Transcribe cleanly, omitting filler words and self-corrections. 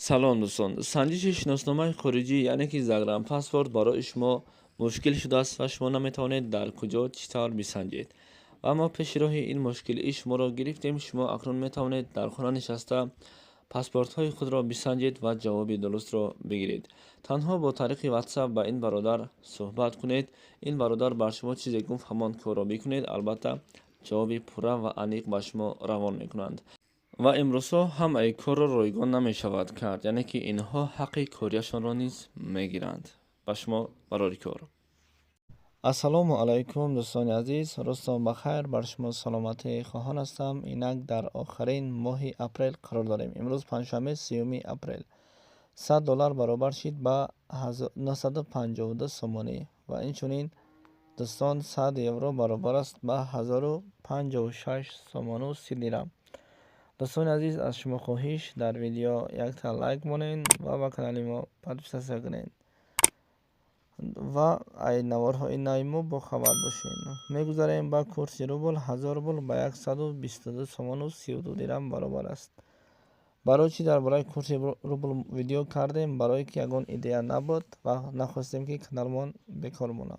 سلام دوستان، سنجش شناسنامه خارجی یعنی که زگرم پاسپورت برای شما مشکل شده است و شما نمیتوانید در کجا چطور بسنجید. و ما پیش راه این مشکل شما را گرفتیم. شما اکنون میتوانید در خانه نشسته پاسپورت های خود را بسنجید و جواب درست را بگیرید. تنها با طریق واتساپ با این برادر صحبت کنید. این برادر بر شما چیزی گفت همان کار را بکنید. البته جواب پوره و عمیق به شما روان میکنند. و امروزها هم ای کار را رایگان نمی شود کرد، یعنی که اینها حق کاریشان را نیز می گیرند. به شما برای کار. السلام علیکم دوستان عزیز، روزتان بخیر. بر شما سلامتی خواهان هستم. اینک در آخرین ماه اپریل قرار داریم. امروز پنجشنبه 30 اپریل. $100 برابر شد به 952 سومانی و اینچنین دوستان 100 یورو برابر است به 1056 سومان و 30 لیره. دوستان عزیز، از شما خواهش در ویدیو یک تا لایک مونین و با کانال ما پادپسته کنین و ای نوارهای نای ما با خبر باشین. میگذاریم با کورس روبل 1000 روبل با 122 سومان و 32 درهم برابر است. برای چی درباره کورس روبل ویدیو کردیم؟ برای که اگه ایده نبود و نخواستیم که کانال ما بیکار مونه.